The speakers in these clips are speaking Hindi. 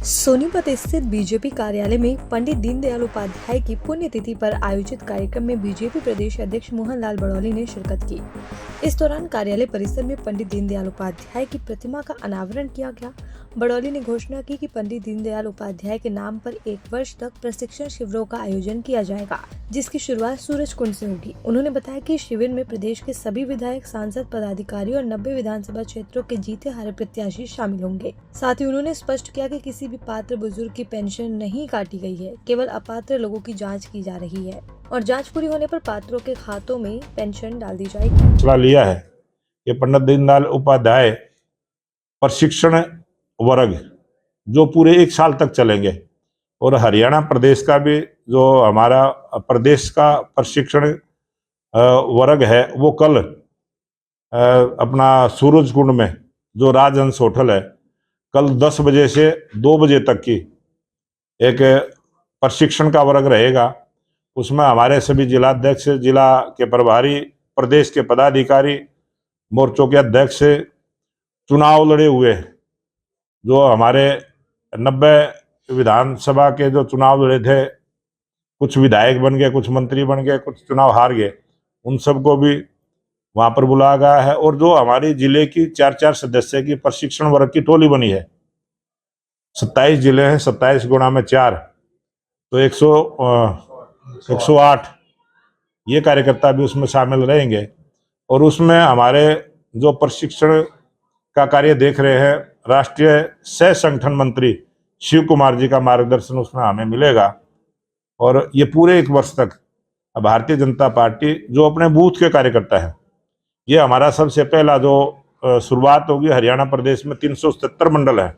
सोनीपत स्थित बीजेपी कार्यालय में पंडित दीनदयाल उपाध्याय की पुण्यतिथि पर आयोजित कार्यक्रम में बीजेपी प्रदेश अध्यक्ष मोहनलाल बड़ौली ने शिरकत की। इस दौरान कार्यालय परिसर में पंडित दीनदयाल उपाध्याय की प्रतिमा का अनावरण किया गया। बड़ौली ने घोषणा की कि पंडित दीनदयाल उपाध्याय के नाम पर 1 वर्ष तक प्रशिक्षण शिविरों का आयोजन किया जाएगा, जिसकी शुरुआत सूरजकुंड से होगी। उन्होंने बताया कि शिविर में प्रदेश के सभी विधायक, सांसद, पदाधिकारी और 90 विधानसभा क्षेत्रों के जीते हारे प्रत्याशी शामिल होंगे। साथ ही उन्होंने स्पष्ट किया कि किसी भी पात्र बुजुर्ग की पेंशन नहीं काटी गई है, केवल अपात्र लोगों की जांच की जा रही है और जांच पूरी होने पर पात्रों के खातों में पेंशन डाल दी जाएगी। फैसला लिया है कि पंडित दीनदयाल उपाध्याय प्रशिक्षण वर्ग जो पूरे 1 साल तक चलेंगे और हरियाणा प्रदेश का भी जो हमारा प्रदेश का प्रशिक्षण वर्ग है वो कल अपना सूरजकुंड में जो राजहंस होटल है कल 10 बजे से 2 बजे तक की एक प्रशिक्षण का वर्ग रहेगा। उसमें हमारे सभी जिलाध्यक्ष, जिला के प्रभारी, प्रदेश के पदाधिकारी, मोर्चों के अध्यक्ष, चुनाव लड़े हुए जो हमारे 90 विधानसभा के जो चुनाव लड़े थे, कुछ विधायक बन गए, कुछ मंत्री बन गए, कुछ चुनाव हार गए, उन सबको भी वहां पर बुलाया गया है। और जो हमारी जिले की 4-4 सदस्य की प्रशिक्षण वर्ग की टोली बनी है, 27 जिले हैं, 27 गुणा में 4 तो 108 ये कार्यकर्ता भी उसमें शामिल रहेंगे। और उसमें हमारे जो प्रशिक्षण का कार्य देख रहे हैं, राष्ट्रीय सह संगठन मंत्री शिव कुमार जी का मार्गदर्शन उसमें हमें मिलेगा। और ये पूरे 1 वर्ष तक भारतीय जनता पार्टी जो अपने बूथ के कार्यकर्ता है, ये हमारा सबसे पहला जो शुरुआत होगी। हरियाणा प्रदेश में 377 मंडल है,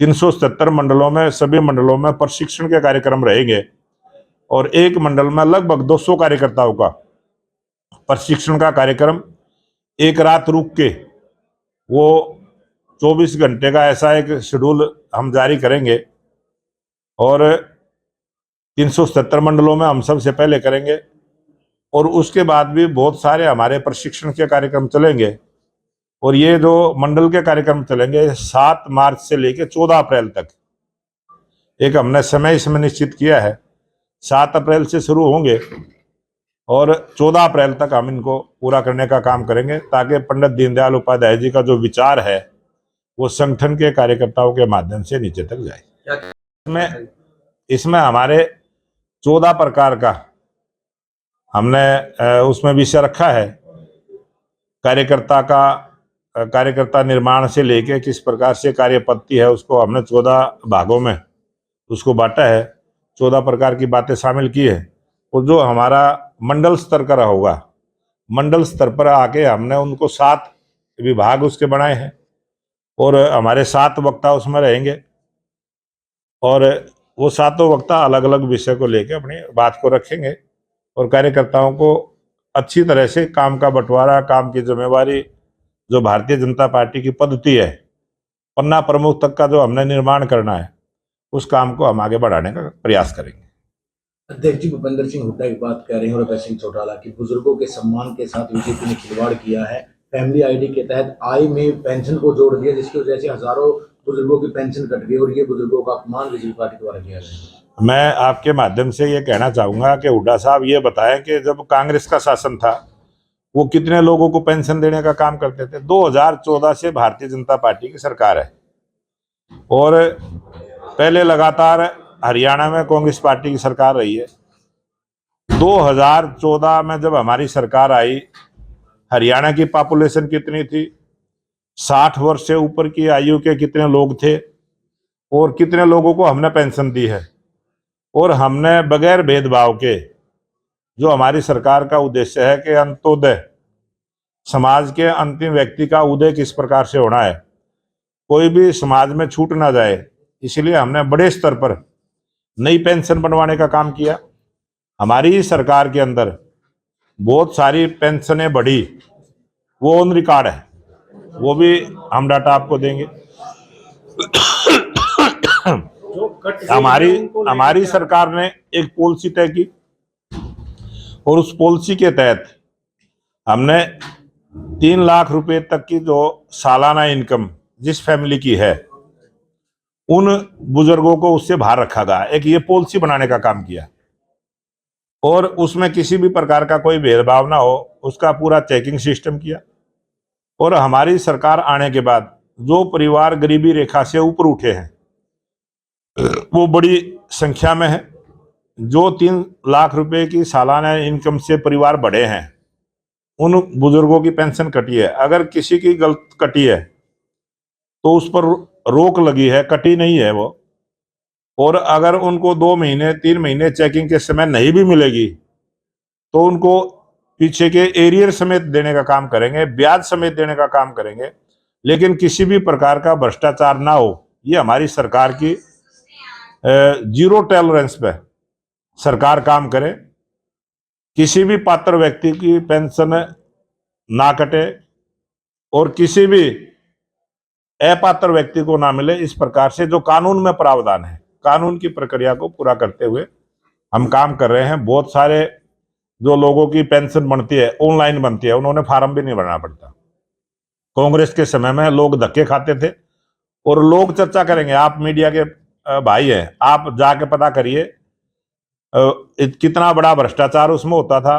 377 मंडलों में सभी मंडलों में प्रशिक्षण के कार्यक्रम रहेंगे और एक मंडल में लगभग 200 कार्यकर्ताओं का प्रशिक्षण का कार्यक्रम एक रात रुक के वो 24 घंटे का ऐसा एक शेड्यूल हम जारी करेंगे और 377 मंडलों में हम सबसे पहले करेंगे। और उसके बाद भी बहुत सारे हमारे प्रशिक्षण के कार्यक्रम चलेंगे और ये जो मंडल के कार्यक्रम चलेंगे 7 मार्च से लेकर 14 अप्रैल तक एक हमने समय इसमें निश्चित किया है। 7 अप्रैल से शुरू होंगे और 14 अप्रैल तक हम इनको पूरा करने का काम करेंगे, ताकि पंडित दीनदयाल उपाध्याय जी का जो विचार है वो संगठन के कार्यकर्ताओं के माध्यम से नीचे तक जाए। इसमें हमारे 14 प्रकार का हमने उसमें विषय रखा है। कार्यकर्ता निर्माण से लेके किस प्रकार से कार्य पद्धति है, उसको हमने 14 भागों में उसको बांटा है। 14 प्रकार की बातें शामिल की है। और जो हमारा मंडल स्तर का होगा, मंडल स्तर पर आके हमने उनको 7 विभाग उसके बनाए हैं और हमारे 7 वक्ता उसमें रहेंगे और वो 7 वक्ता अलग अलग विषय को लेकर अपनी बात को रखेंगे और कार्यकर्ताओं को अच्छी तरह से काम का बंटवारा, काम की जिम्मेवारी, जो भारतीय जनता पार्टी की पद्धति है, पन्ना प्रमुख तक का जो हमने निर्माण करना है, उस काम को हम आगे बढ़ाने का प्रयास करेंगे। अध्यक्ष जी भूपेंद्र सिंह हुड्डा की बात कर रहे हैं और अभय सिंह चौटाला की, बुजुर्गों के सम्मान के साथ बीजेपी ने खिलवाड़ किया है। फैमिली आईडी के तहत आय में पेंशन को जोड़ दिया, जिसकी वजह से हजारों बुजुर्गों की पेंशन कट गई और ये बुजुर्गों का अपमान बीजेपी पार्टी द्वारा किया गया। मैं आपके माध्यम से ये कहना चाहूंगा कि हुड्डा साहब ये बताएं कि जब कांग्रेस का शासन था वो कितने लोगों को पेंशन देने का काम करते थे। 2014 से भारतीय जनता पार्टी की सरकार है और पहले लगातार हरियाणा में कांग्रेस पार्टी की सरकार रही है। 2014 में जब हमारी सरकार आई, हरियाणा की पॉपुलेशन कितनी थी, 60 वर्ष से ऊपर की आयु के कितने लोग थे और कितने लोगों को हमने पेंशन दी है। और हमने बगैर भेदभाव के, जो हमारी सरकार का उद्देश्य है कि अंत्योदय, समाज के अंतिम व्यक्ति का उदय किस प्रकार से होना है, कोई भी समाज में छूट ना जाए, इसलिए हमने बड़े स्तर पर नई पेंशन बनवाने का काम किया। हमारी सरकार के अंदर बहुत सारी पेंशनें बढ़ी, वो ऑन रिकॉर्ड है, वो भी हम डाटा आपको देंगे। हमारी सरकार ने एक पॉलिसी तय की और उस पॉलिसी के तहत हमने 3 लाख रुपए तक की जो सालाना इनकम जिस फैमिली की है उन बुजुर्गों को उससे बाहर रखा गया। एक ये पॉलिसी बनाने का काम किया और उसमें किसी भी प्रकार का कोई भेदभाव ना हो, उसका पूरा चेकिंग सिस्टम किया। और हमारी सरकार आने के बाद जो परिवार गरीबी रेखा से ऊपर उठे हैं वो बड़ी संख्या में है। जो 3 लाख रुपए की सालाना इनकम से परिवार बढ़े हैं, उन बुजुर्गों की पेंशन कटी है। अगर किसी की गलत कटी है तो उस पर रोक लगी है, कटी नहीं है वो। और अगर उनको 2 महीने 3 महीने चेकिंग के समय नहीं भी मिलेगी तो उनको पीछे के एरियर समेत देने का काम करेंगे, ब्याज समेत देने का काम करेंगे, लेकिन किसी भी प्रकार का भ्रष्टाचार ना हो। ये हमारी सरकार की जीरो टॉलरेंस पे सरकार काम करे। किसी भी पात्र व्यक्ति की पेंशन ना कटे और किसी भी अपात्र व्यक्ति को ना मिले। इस प्रकार से जो कानून में प्रावधान है, कानून की प्रक्रिया को पूरा करते हुए हम काम कर रहे हैं। बहुत सारे जो लोगों की पेंशन बनती है, ऑनलाइन बनती है, उन्होंने फार्म भी नहीं भरना पड़ता। कांग्रेस के समय में लोग धक्के खाते थे और लोग चर्चा करेंगे। आप मीडिया के भाई हैं, आप जाके पता करिए कितना बड़ा भ्रष्टाचार उसमें होता था।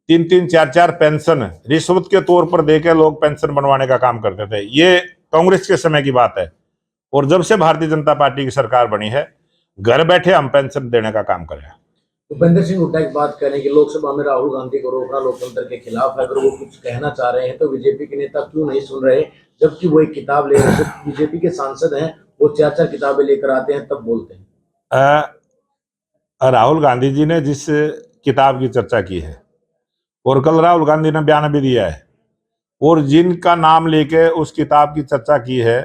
3-3 4-4 पेंशन रिश्वत के तौर पर देके लोग पेंशन बनवाने का काम करते थे। ये कांग्रेस के समय की बात है। और जब से भारतीय जनता पार्टी की सरकार बनी है, घर बैठे हम पेंशन देने का काम कर रहे हैं। भूपेंद्र सिंह हुड्डा की बात करें कि लोकसभा में राहुल गांधी को रोकना लोकतंत्र के खिलाफ है। अगर वो कुछ कहना चाह रहे हैं तो बीजेपी के नेता क्यों नहीं सुन रहे, जबकि वो एक किताब ले रहे हैं। बीजेपी के सांसद हैं, वो 4-4 किताबें लेकर आते हैं तब बोलते हैं। राहुल गांधी जी ने जिस किताब की चर्चा की है और कल राहुल गांधी ने बयान भी दिया है, और जिनका नाम लेके उस किताब की चर्चा की है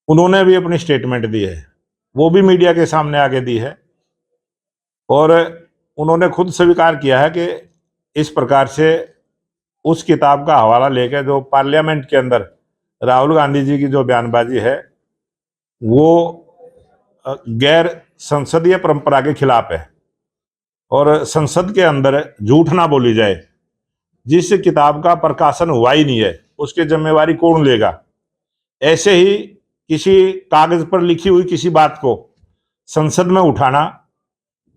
उन्होंने भी अपनी स्टेटमेंट दी है, वो भी मीडिया के सामने आके दी है। और उन्होंने खुद स्वीकार किया है कि इस प्रकार से उस किताब का हवाला लेकर जो पार्लियामेंट के अंदर राहुल गांधी जी की जो बयानबाजी है वो गैर संसदीय परंपरा के खिलाफ है और संसद के अंदर झूठ ना बोली जाए। जिस किताब का प्रकाशन हुआ ही नहीं है उसकी जिम्मेवारी कौन लेगा। ऐसे ही किसी कागज पर लिखी हुई किसी बात को संसद में उठाना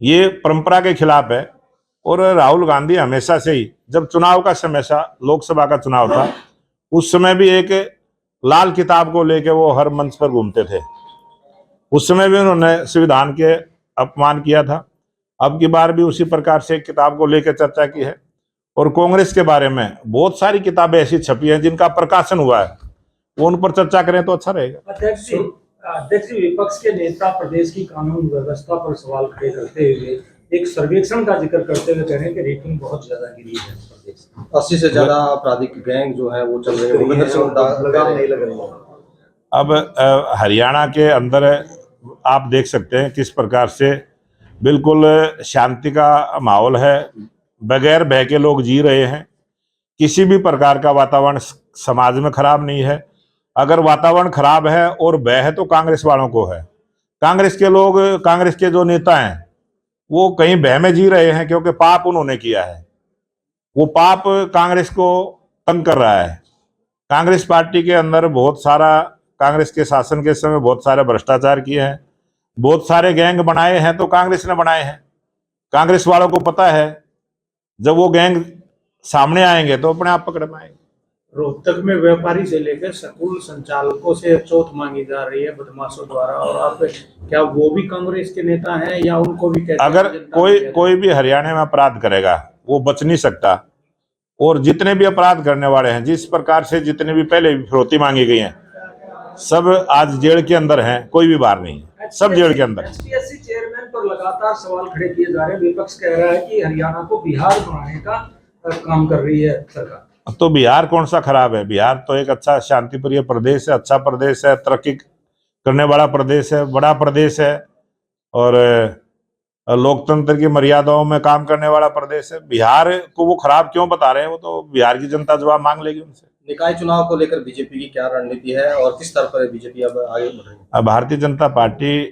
ये परंपरा के खिलाफ है। और राहुल गांधी हमेशा से ही, जब चुनाव का समय था, लोकसभा का चुनाव था, उस समय भी एक लाल किताब को लेकर वो हर मंच पर घूमते थे। उस समय भी उन्होंने संविधान के अपमान किया था। अब की बार भी उसी प्रकार से एक किताब को लेकर चर्चा की है। और कांग्रेस के बारे में बहुत सारी किताबें ऐसी छपी हैं जिनका प्रकाशन हुआ है, वो उन पर चर्चा करें तो अच्छा रहेगा। अध्यक्ष विपक्ष के नेता प्रदेश की कानून व्यवस्था पर सवाल खड़े करते हुए एक सर्वेक्षण का जिक्र करते हुए कह रहे हैं कि रेटिंग बहुत ज्यादा गिरी है प्रदेश में। 80 से ज्यादा आपराधिक गैंग जो है वो चल रहे हैं। भूपेंद्र सिंह हुड्डा लगाम नहीं लग रही है। अब हरियाणा के अंदर आप देख सकते हैं किस प्रकार से बिल्कुल शांति का माहौल है, बगैर भय के लोग जी रहे हैं। किसी भी प्रकार का वातावरण समाज में खराब नहीं है। अगर वातावरण खराब है और भय है तो कांग्रेस वालों को है। कांग्रेस के लोग, कांग्रेस के जो नेता हैं वो कहीं भय में जी रहे हैं क्योंकि पाप उन्होंने किया है। वो पाप कांग्रेस को तंग कर रहा है। कांग्रेस पार्टी के अंदर बहुत सारा, कांग्रेस के शासन के समय बहुत सारे भ्रष्टाचार किए हैं, बहुत सारे गैंग बनाए हैं तो कांग्रेस ने बनाए हैं। कांग्रेस वालों को पता है जब वो गैंग सामने आएंगे तो अपने आप पकड़ में आएंगे। रोहतक में व्यापारी से लेकर स्कूल संचालकों से चौथ मांगी जा रही है बदमाशों द्वारा, और आप क्या वो भी कांग्रेस के नेता हैं या उनको भी कहते हैं? अगर कोई भी हरियाणा में अपराध करेगा वो बच नहीं सकता। और जितने भी अपराध करने वाले हैं, जिस प्रकार से जितने भी पहले फिरौती मांगी गई हैं, सब आज जेल के अंदर हैं, कोई भी बाहर नहीं है, सब जेल के अंदर। एचपीएससी चेयरमैन पर लगातार सवाल खड़े किए जा रहे हैं। विपक्ष कह रहा है कि हरियाणा को बिहार बनाने का काम कर रही है सरकार। तो बिहार कौन सा खराब है? बिहार तो एक अच्छा शांतिप्रिय प्रदेश है, अच्छा प्रदेश है, तरक्की करने वाला प्रदेश है, बड़ा प्रदेश है और लोकतंत्र की मर्यादाओं में काम करने वाला प्रदेश है। बिहार को वो खराब क्यों बता रहे हैं? वो तो बिहार की जनता जवाब मांग लेगी उनसे। निकाय चुनाव को लेकर बीजेपी की क्या रणनीति है और किस तरह पर बीजेपी अब आगे बढ़ रही है? अब भारतीय जनता पार्टी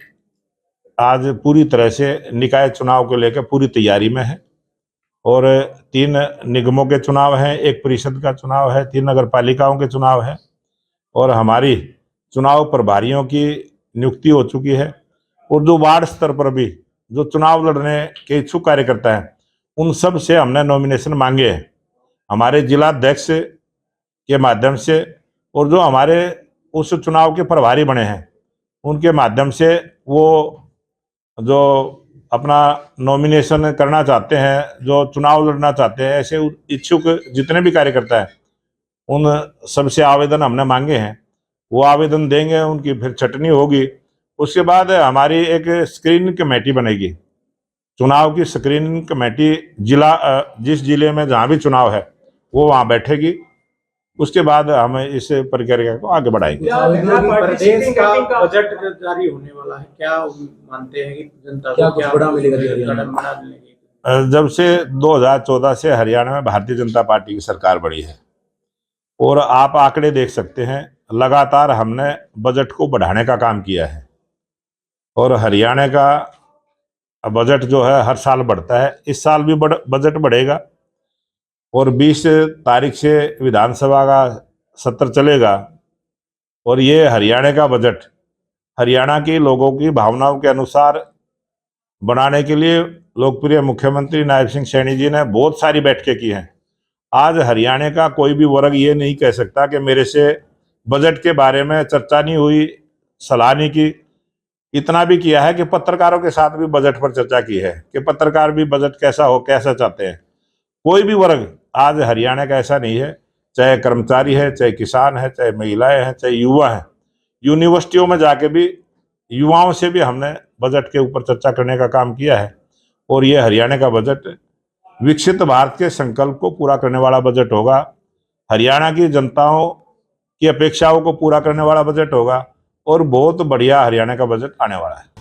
आज पूरी तरह से निकाय चुनाव को लेकर पूरी तैयारी में है। और 3 निगमों के चुनाव हैं, 1 परिषद का चुनाव है, 3 नगर पालिकाओं के चुनाव है। और हमारी चुनाव प्रभारियों की नियुक्ति हो चुकी है। और जो वार्ड स्तर पर भी जो चुनाव लड़ने के इच्छुक कार्यकर्ता हैं, उन सब से हमने नॉमिनेशन मांगे हैं हमारे जिलाध्यक्ष के माध्यम से, और जो हमारे उस चुनाव के प्रभारी बने हैं उनके माध्यम से वो जो अपना नॉमिनेशन करना चाहते हैं, जो चुनाव लड़ना चाहते हैं, ऐसे इच्छुक जितने भी कार्यकर्ता हैं उन सबसे आवेदन हमने मांगे हैं। वो आवेदन देंगे, उनकी फिर छटनी होगी। उसके बाद हमारी एक स्क्रीनिंग कमेटी बनेगी, चुनाव की स्क्रीनिंग कमेटी जिस जिले में जहाँ भी चुनाव है वो वहाँ बैठेगी। उसके बाद हम इस प्रक्रिया को आगे बढ़ाएंगे। प्रदेश का बजट जारी होने वाला है, क्या मानते हैं कि जनता क्या को कुछ बड़ा मिलेगा हरियाणा में? बड़ा मिलेगी? जब से 2014 से हरियाणा में भारतीय जनता पार्टी की सरकार बनी है, और आप आंकड़े देख सकते हैं, लगातार हमने बजट को बढ़ाने का काम किया है। और हरियाणा का बजट जो है हर साल बढ़ता है, इस साल भी बजट बढ़ेगा। और 20 तारीख से विधानसभा का सत्र चलेगा, और ये हरियाणा का बजट हरियाणा के लोगों की भावनाओं के अनुसार बनाने के लिए लोकप्रिय मुख्यमंत्री नायब सिंह सैनी जी ने बहुत सारी बैठकें की हैं। आज हरियाणा का कोई भी वर्ग ये नहीं कह सकता कि मेरे से बजट के बारे में चर्चा नहीं हुई, सलाह नहीं की। इतना भी किया है कि पत्रकारों के साथ भी बजट पर चर्चा की है कि पत्रकार भी बजट कैसा हो, कैसा चाहते हैं। कोई भी वर्ग आज हरियाणा का ऐसा नहीं है, चाहे कर्मचारी है, चाहे किसान है, चाहे महिलाएं हैं, चाहे युवा हैं। यूनिवर्सिटियों में जाके भी युवाओं से भी हमने बजट के ऊपर चर्चा करने का काम किया है। और ये हरियाणा का बजट विकसित भारत के संकल्प को पूरा करने वाला बजट होगा, हरियाणा की जनताओं की अपेक्षाओं को पूरा करने वाला बजट होगा, और बहुत बढ़िया हरियाणा का बजट आने वाला है।